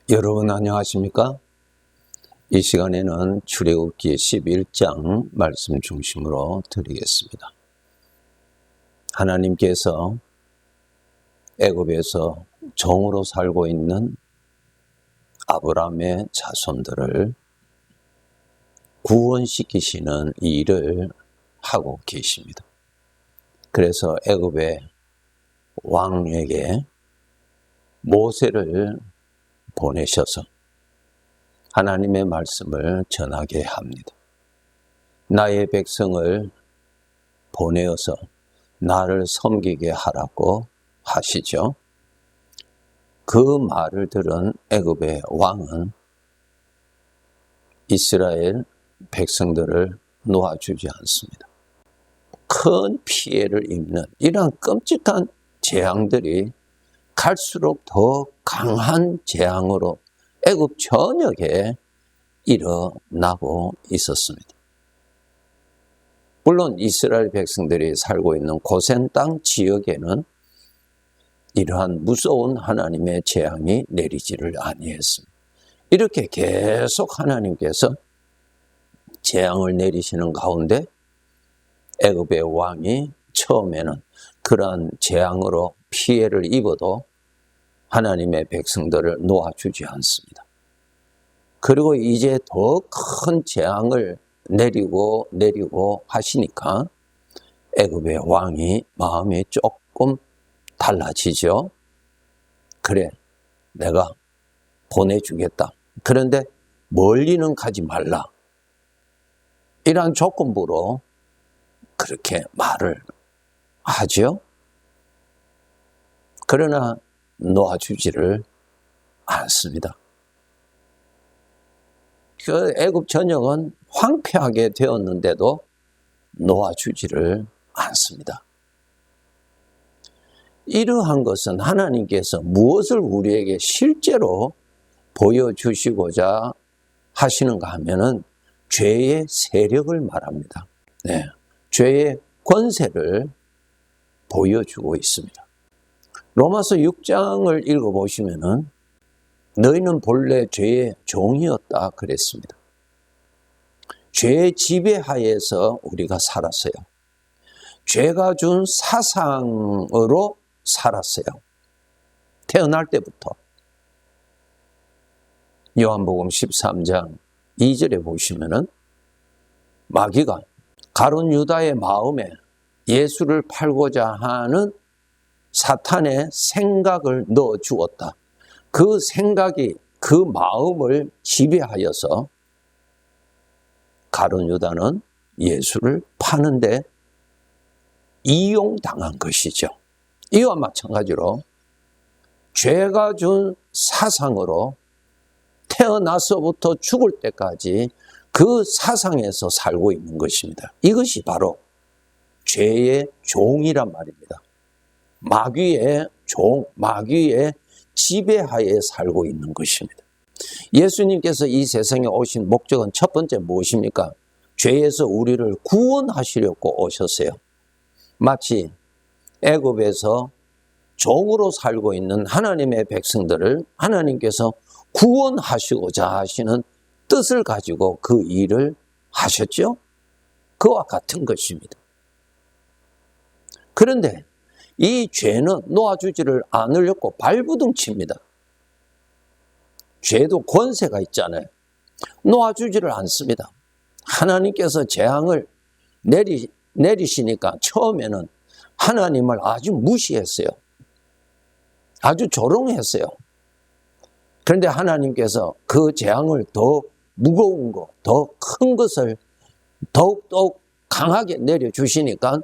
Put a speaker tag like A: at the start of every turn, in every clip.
A: 여러분 안녕하십니까? 이 시간에는 출애굽기 11장 말씀 중심으로 드리겠습니다. 하나님께서 애굽에서 종으로 살고 있는 아브라함의 자손들을 구원시키시는 일을 하고 계십니다. 그래서 애굽의 왕에게 모세를 보내셔서 하나님의 말씀을 전하게 합니다. 나의 백성을 보내어서 나를 섬기게 하라고 하시죠. 그 말을 들은 애굽의 왕은 이스라엘 백성들을 놓아주지 않습니다. 큰 피해를 입는 이러한 끔찍한 재앙들이 갈수록 더 강한 재앙으로 애굽 전역에 일어나고 있었습니다. 물론 이스라엘 백성들이 살고 있는 고센 땅 지역에는 이러한 무서운 하나님의 재앙이 내리지를 아니했습니다. 이렇게 계속 하나님께서 재앙을 내리시는 가운데 애굽의 왕이 처음에는 그러한 재앙으로 피해를 입어도 하나님의 백성들을 놓아주지 않습니다. 그리고 이제 더 큰 재앙을 내리고 하시니까 애굽의 왕이 마음이 조금 달라지죠. 그래, 내가 보내주겠다. 그런데 멀리는 가지 말라. 이러한 조건부로 그렇게 말을 하죠. 그러나 놓아주지를 않습니다. 그 애굽 전역은 황폐하게 되었는데도 놓아주지를 않습니다. 이러한 것은 하나님께서 무엇을 우리에게 실제로 보여주시고자 하시는가 하면은 죄의 세력을 말합니다. 네, 죄의 권세를 보여주고 있습니다. 로마서 6장을 읽어보시면은 너희는 본래 죄의 종이었다 그랬습니다. 죄의 지배하에서 우리가 살았어요. 죄가 준 사상으로 살았어요. 태어날 때부터. 요한복음 13장 2절에 보시면은 마귀가 가룟 유다의 마음에 예수를 팔고자 하는 사탄의 생각을 넣어 주었다. 그 생각이 그 마음을 지배하여서 가룟 유다는 예수를 파는데 이용당한 것이죠. 이와 마찬가지로 죄가 준 사상으로 태어나서부터 죽을 때까지 그 사상에서 살고 있는 것입니다. 이것이 바로 죄의 종이란 말입니다. 마귀의 종, 마귀의 지배하에 살고 있는 것입니다. 예수님께서 이 세상에 오신 목적은 첫 번째 무엇입니까? 죄에서 우리를 구원하시려고 오셨어요. 마치 애굽에서 종으로 살고 있는 하나님의 백성들을 하나님께서 구원하시고자 하시는 뜻을 가지고 그 일을 하셨죠? 그와 같은 것입니다. 그런데 이 죄는 놓아주지를 않으려고 발부둥칩니다. 죄도 권세가 있잖아요. 놓아주지를 않습니다. 하나님께서 재앙을 내리시니까 처음에는 하나님을 아주 무시했어요. 아주 조롱했어요. 그런데 하나님께서 그 재앙을 더 무거운 것, 더 큰 것을 더욱더욱 강하게 내려주시니까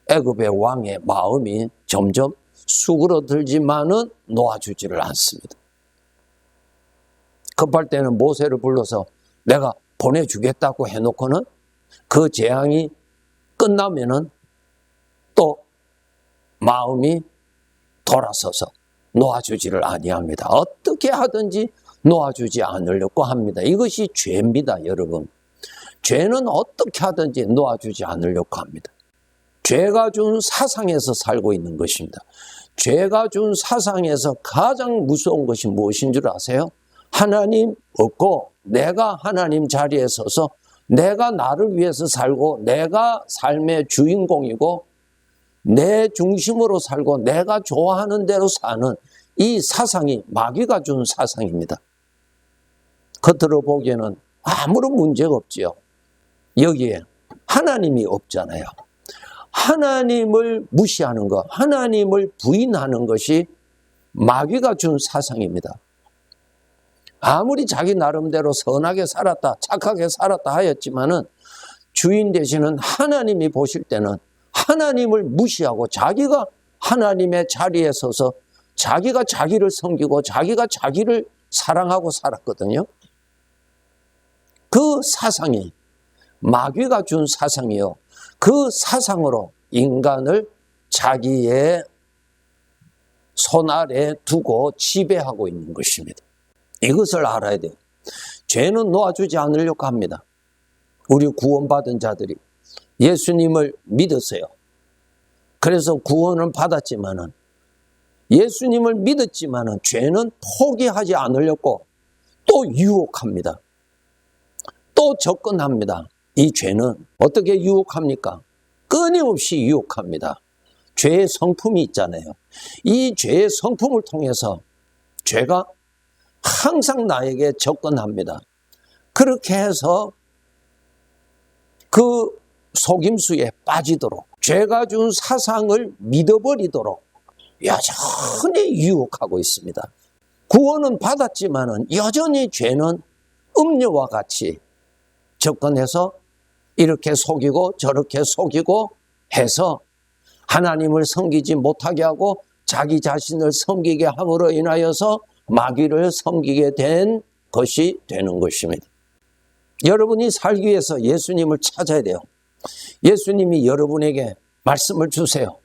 A: 애굽의 왕의 마음이 점점 수그러들지만은 놓아주지를 않습니다. 급할 때는 모세를 불러서 내가 보내주겠다고 해놓고는 그 재앙이 끝나면은 또 마음이 돌아서서 놓아주지를 아니합니다. 어떻게 하든지 놓아주지 않으려고 합니다. 이것이 죄입니다, 여러분. 죄는 어떻게 하든지 놓아주지 않으려고 합니다. 죄가 준 사상에서 살고 있는 것입니다. 죄가 준 사상에서 가장 무서운 것이 무엇인 줄 아세요? 하나님 없고 내가 하나님 자리에 서서 내가 나를 위해서 살고 내가 삶의 주인공이고 내 중심으로 살고 내가 좋아하는 대로 사는 이 사상이 마귀가 준 사상입니다. 겉으로 보기에는 아무런 문제가 없지요. 여기에 하나님이 없잖아요. 하나님을 무시하는 것, 하나님을 부인하는 것이 마귀가 준 사상입니다. 아무리 자기 나름대로 선하게 살았다, 착하게 살았다 하였지만은 주인 되시는 하나님이 보실 때는 하나님을 무시하고 자기가 하나님의 자리에 서서 자기가 자기를 섬기고 자기가 자기를 사랑하고 살았거든요. 그 사상이 마귀가 준 사상이요. 그 사상으로 인간을 자기의 손 아래 두고 지배하고 있는 것입니다. 이것을 알아야 돼요. 죄는 놓아주지 않으려고 합니다. 우리 구원받은 자들이 예수님을 믿었어요. 그래서 구원을 받았지만은 예수님을 믿었지만은 죄는 포기하지 않으려고 또 유혹합니다. 또 접근합니다. 이 죄는 어떻게 유혹합니까? 끊임없이 유혹합니다. 죄의 성품이 있잖아요. 이 죄의 성품을 통해서 죄가 항상 나에게 접근합니다. 그렇게 해서 그 속임수에 빠지도록 죄가 준 사상을 믿어버리도록 여전히 유혹하고 있습니다. 구원은 받았지만은 여전히 죄는 음료와 같이 접근해서 이렇게 속이고 저렇게 속이고 해서 하나님을 섬기지 못하게 하고 자기 자신을 섬기게 함으로 인하여서 마귀를 섬기게 된 것이 되는 것입니다. 여러분이 살기 위해서 예수님을 찾아야 돼요. 예수님이 여러분에게 말씀을 주세요.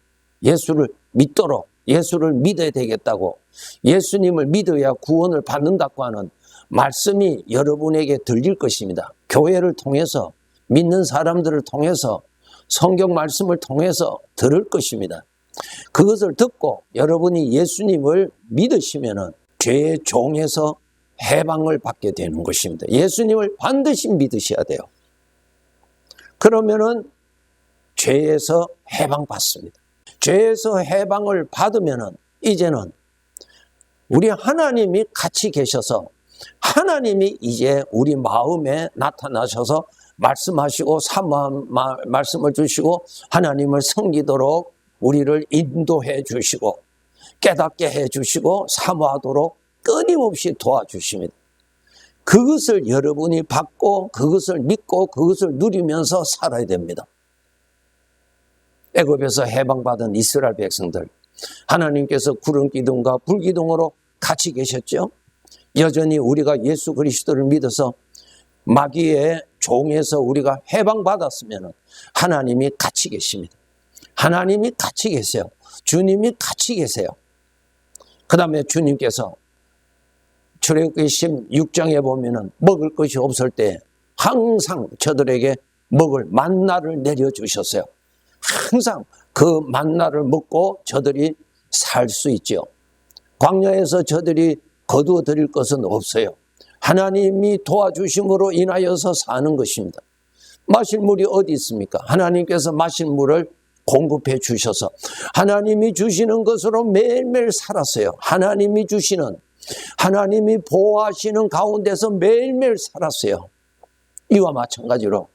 A: 예수를 믿도록, 예수를 믿어야 되겠다고, 예수님을 믿어야 구원을 받는다고 하는 말씀이 여러분에게 들릴 것입니다. 교회를 통해서, 믿는 사람들을 통해서, 성경 말씀을 통해서 들을 것입니다. 그것을 듣고 여러분이 예수님을 믿으시면은 죄의 종에서 해방을 받게 되는 것입니다. 예수님을 반드시 믿으셔야 돼요. 그러면은 죄에서 해방받습니다. 죄에서 해방을 받으면은 이제는 우리 하나님이 같이 계셔서 하나님이 이제 우리 마음에 나타나셔서 말씀하시고 사모한 말씀을 주시고 하나님을 섬기도록 우리를 인도해 주시고 깨닫게 해 주시고 사모하도록 끊임없이 도와주십니다. 그것을 여러분이 받고 그것을 믿고 그것을 누리면서 살아야 됩니다. 애굽에서 해방받은 이스라엘 백성들, 하나님께서 구름 기둥과 불 기둥으로 같이 계셨죠. 여전히 우리가 예수 그리스도를 믿어서 마귀의 종에서 우리가 해방받았으면 하나님이 같이 계십니다. 하나님이 같이 계세요. 주님이 같이 계세요. 그 다음에 주님께서 출애굽기 16장에 보면은 먹을 것이 없을 때 항상 저들에게 먹을 만나를 내려주셨어요. 항상 그 만나를 먹고 저들이 살 수 있죠. 광야에서 저들이 거두어 드릴 것은 없어요. 하나님이 도와주심으로 인하여서 사는 것입니다. 마실 물이 어디 있습니까? 하나님께서 마실 물을 공급해 주셔서 하나님이 주시는 것으로 매일매일 살았어요. 하나님이 주시는, 하나님이 보호하시는 가운데서 매일매일 살았어요. 이와 마찬가지로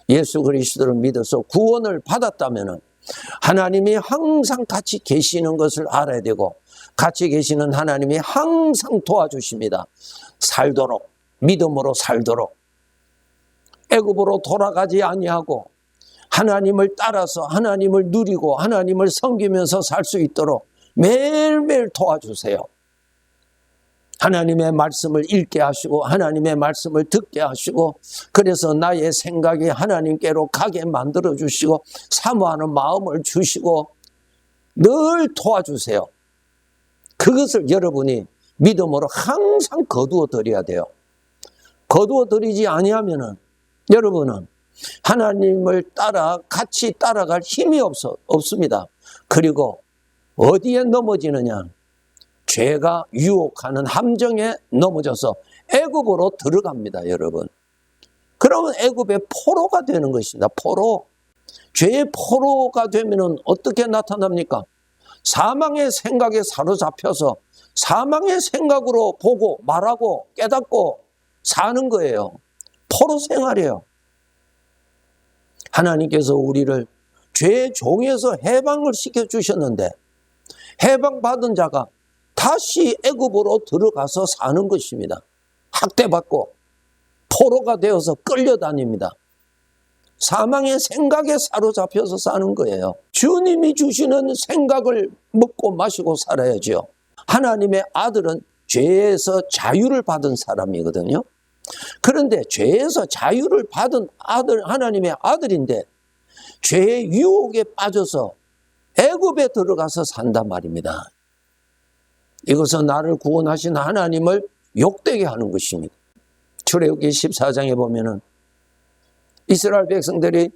A: 예수 그리스도를 믿어서 구원을 받았다면 하나님이 항상 같이 계시는 것을 알아야 되고 같이 계시는 하나님이 항상 도와주십니다. 살도록, 믿음으로 살도록, 애굽으로 돌아가지 아니하고 하나님을 따라서 하나님을 누리고 하나님을 섬기면서 살 수 있도록 매일매일 도와주세요. 하나님의 말씀을 읽게 하시고 하나님의 말씀을 듣게 하시고 그래서 나의 생각이 하나님께로 가게 만들어 주시고 사모하는 마음을 주시고 늘 도와주세요. 그것을 여러분이 믿음으로 항상 거두어 드려야 돼요. 거두어 드리지 아니하면은 여러분은 하나님을 따라 같이 따라갈 힘이 없습니다. 그리고 어디에 넘어지느냐? 죄가 유혹하는 함정에 넘어져서 애굽으로 들어갑니다, 여러분. 그러면 애굽의 포로가 되는 것입니다. 포로. 죄의 포로가 되면 어떻게 나타납니까? 사망의 생각에 사로잡혀서 사망의 생각으로 보고 말하고 깨닫고 사는 거예요. 포로 생활이에요. 하나님께서 우리를 죄의 종에서 해방을 시켜주셨는데 해방받은 자가 다시 애굽으로 들어가서 사는 것입니다. 학대받고 포로가 되어서 끌려다닙니다. 사망의 생각에 사로잡혀서 사는 거예요. 주님이 주시는 생각을 먹고 마시고 살아야죠. 하나님의 아들은 죄에서 자유를 받은 사람이거든요. 그런데 죄에서 자유를 받은 아들, 하나님의 아들인데 죄의 유혹에 빠져서 애굽에 들어가서 산단 말입니다. 이것은 나를 구원하신 하나님을 욕되게 하는 것입니다. 출애굽기 14장에 보면은 이스라엘 백성들이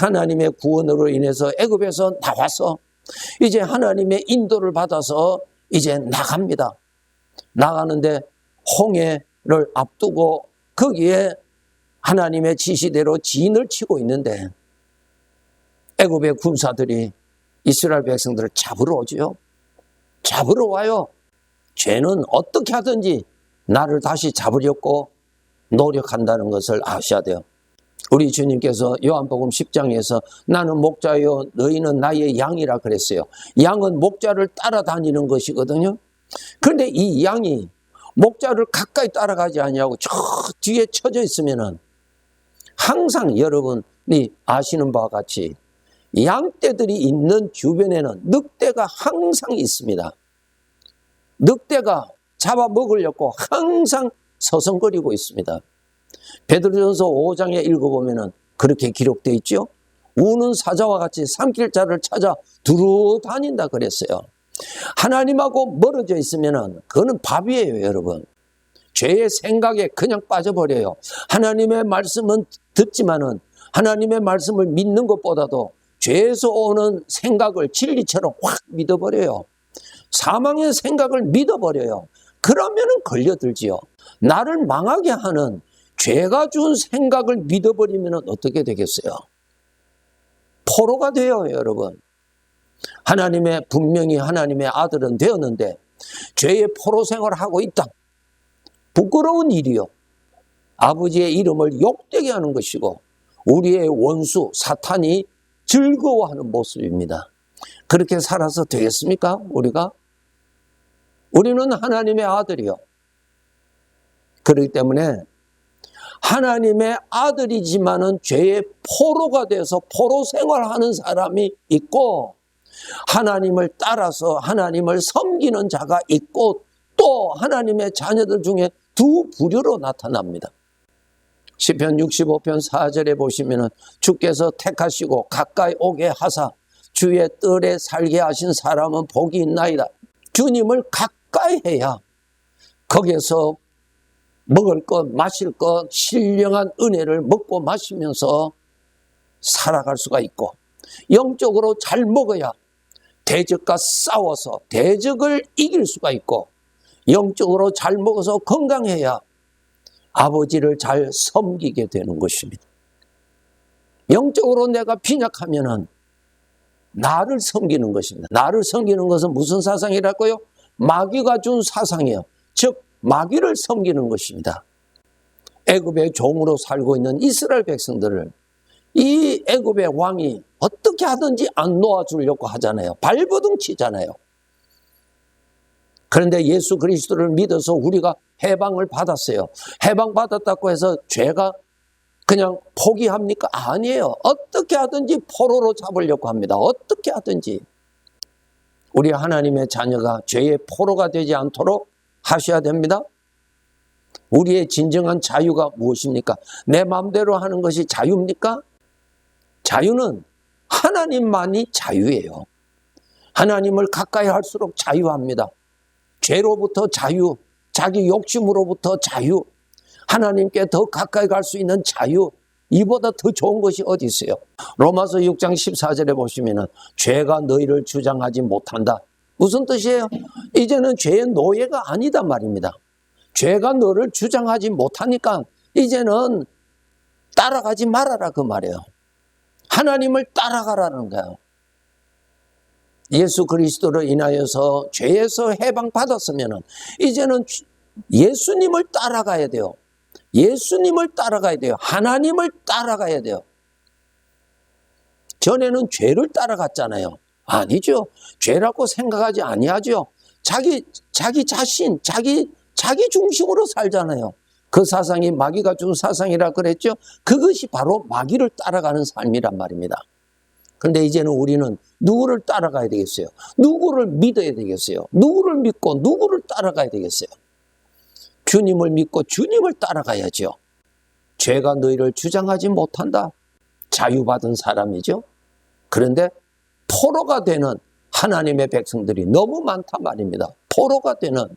A: 하나님의 구원으로 인해서 애굽에서 나와서 이제 하나님의 인도를 받아서 이제 나갑니다. 나가는데 홍해를 앞두고 거기에 하나님의 지시대로 진을 치고 있는데 애굽의 군사들이 이스라엘 백성들을 잡으러 오지요. 잡으러 와요. 죄는 어떻게 하든지 나를 다시 잡으려고 노력한다는 것을 아셔야 돼요. 우리 주님께서 요한복음 10장에서 나는 목자요 너희는 나의 양이라 그랬어요. 양은 목자를 따라다니는 것이거든요. 그런데 이 양이 목자를 가까이 따라가지 아니하고 저 뒤에 쳐져 있으면은 항상 여러분이 아시는 바와 같이 양떼들이 있는 주변에는 늑대가 항상 있습니다. 늑대가 잡아먹으려고 항상 서성거리고 있습니다. 베드로전서 5장에 읽어보면 그렇게 기록되어 있죠. 우는 사자와 같이 삼킬 자를 찾아 두루 다닌다 그랬어요. 하나님하고 멀어져 있으면 그거는 밥이에요, 여러분. 죄의 생각에 그냥 빠져버려요. 하나님의 말씀은 듣지만은 하나님의 말씀을 믿는 것보다도 죄에서 오는 생각을 진리처럼 확 믿어버려요. 사망의 생각을 믿어버려요. 그러면은 걸려들지요. 나를 망하게 하는 죄가 준 생각을 믿어버리면 어떻게 되겠어요? 포로가 돼요, 여러분. 분명히 하나님의 아들은 되었는데 죄의 포로 생활을 하고 있다. 부끄러운 일이요. 아버지의 이름을 욕되게 하는 것이고 우리의 원수 사탄이 즐거워하는 모습입니다. 그렇게 살아서 되겠습니까? 우리는 하나님의 아들이요. 그렇기 때문에 하나님의 아들이지만은 죄의 포로가 돼서 포로 생활하는 사람이 있고 하나님을 따라서 하나님을 섬기는 자가 있고 또 하나님의 자녀들 중에 두 부류로 나타납니다. 시편 65편 4절에 보시면은 주께서 택하시고 가까이 오게 하사 주의 뜰에 살게 하신 사람은 복이 있나이다. 주님을 가까이 해야 거기에서 먹을 것, 마실 것, 신령한 은혜를 먹고 마시면서 살아갈 수가 있고 영적으로 잘 먹어야 대적과 싸워서 대적을 이길 수가 있고 영적으로 잘 먹어서 건강해야 아버지를 잘 섬기게 되는 것입니다. 영적으로 내가 빈약하면은 나를 섬기는 것입니다. 나를 섬기는 것은 무슨 사상이랄까요? 마귀가 준 사상이에요. 즉 마귀를 섬기는 것입니다. 애굽의 종으로 살고 있는 이스라엘 백성들을 이 애굽의 왕이 어떻게 하든지 안 놓아주려고 하잖아요. 발버둥 치잖아요. 그런데 예수 그리스도를 믿어서 우리가 해방을 받았어요. 해방받았다고 해서 죄가 그냥 포기합니까? 아니에요. 어떻게 하든지 포로로 잡으려고 합니다. 어떻게 하든지. 우리 하나님의 자녀가 죄의 포로가 되지 않도록 하셔야 됩니다. 우리의 진정한 자유가 무엇입니까? 내 마음대로 하는 것이 자유입니까? 자유는 하나님만이 자유예요. 하나님을 가까이 할수록 자유합니다. 죄로부터 자유, 자기 욕심으로부터 자유, 하나님께 더 가까이 갈 수 있는 자유, 이보다 더 좋은 것이 어디 있어요? 로마서 6장 14절에 보시면은 죄가 너희를 주장하지 못한다. 무슨 뜻이에요? 이제는 죄의 노예가 아니다 말입니다. 죄가 너를 주장하지 못하니까 이제는 따라가지 말아라 그 말이에요. 하나님을 따라가라는 거예요. 예수 그리스도를 인하여서 죄에서 해방받았으면 이제는 예수님을 따라가야 돼요. 예수님을 따라가야 돼요. 하나님을 따라가야 돼요. 전에는 죄를 따라갔잖아요. 아니죠. 죄라고 생각하지 아니하죠. 자기 자신, 자기 중심으로 살잖아요. 그 사상이 마귀가 준 사상이라 그랬죠. 그것이 바로 마귀를 따라가는 삶이란 말입니다. 그런데 이제는 우리는 누구를 따라가야 되겠어요? 누구를 믿어야 되겠어요? 누구를 믿고 누구를 따라가야 되겠어요? 주님을 믿고 주님을 따라가야죠. 죄가 너희를 주장하지 못한다. 자유받은 사람이죠. 그런데 포로가 되는 하나님의 백성들이 너무 많단 말입니다. 포로가 되는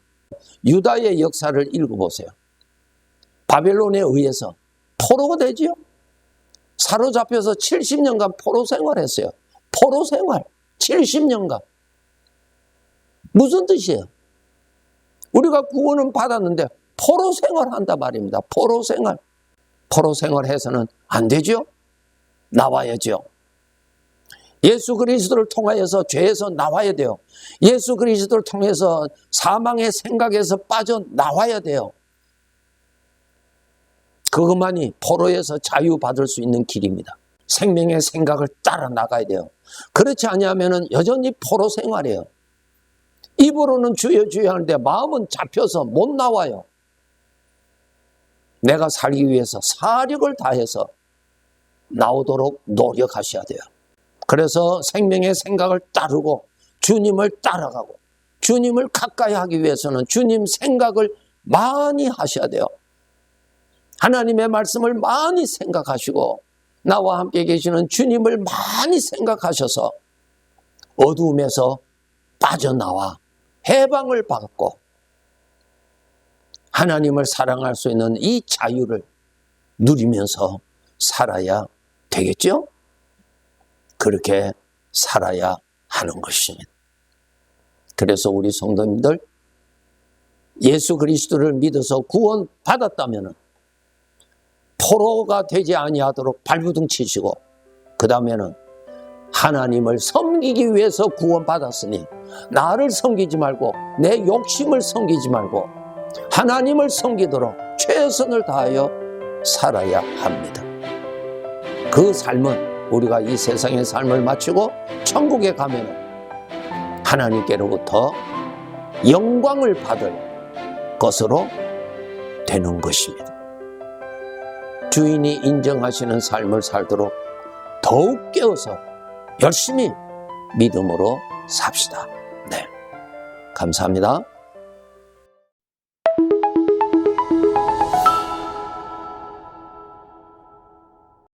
A: 유다의 역사를 읽어보세요. 바벨론에 의해서 포로가 되지요. 사로잡혀서 70년간 포로 생활했어요. 포로 생활 70년간. 무슨 뜻이에요? 우리가 구원은 받았는데 포로 생활한다 말입니다. 포로 생활. 포로 생활해서는 안 되죠. 나와야죠. 예수 그리스도를 통하여서 죄에서 나와야 돼요. 예수 그리스도를 통해서 사망의 생각에서 빠져나와야 돼요. 그것만이 포로에서 자유받을 수 있는 길입니다. 생명의 생각을 따라 나가야 돼요. 그렇지 않으면 여전히 포로 생활이에요. 입으로는 주여 주여 하는데 마음은 잡혀서 못 나와요. 내가 살기 위해서 사력을 다해서 나오도록 노력하셔야 돼요. 그래서 생명의 생각을 따르고 주님을 따라가고 주님을 가까이 하기 위해서는 주님 생각을 많이 하셔야 돼요. 하나님의 말씀을 많이 생각하시고 나와 함께 계시는 주님을 많이 생각하셔서 어두움에서 빠져나와 해방을 받고 하나님을 사랑할 수 있는 이 자유를 누리면서 살아야 되겠죠? 그렇게 살아야 하는 것입니다. 그래서 우리 성도님들 예수 그리스도를 믿어서 구원 받았다면 포로가 되지 아니하도록 발부둥 치시고 그 다음에는 하나님을 섬기기 위해서 구원 받았으니 나를 섬기지 말고 내 욕심을 섬기지 말고 하나님을 섬기도록 최선을 다하여 살아야 합니다. 그 삶은 우리가 이 세상의 삶을 마치고 천국에 가면 하나님께로부터 영광을 받을 것으로 되는 것입니다. 주인이 인정하시는 삶을 살도록 더욱 깨어서 열심히 믿음으로 삽시다. 네, 감사합니다.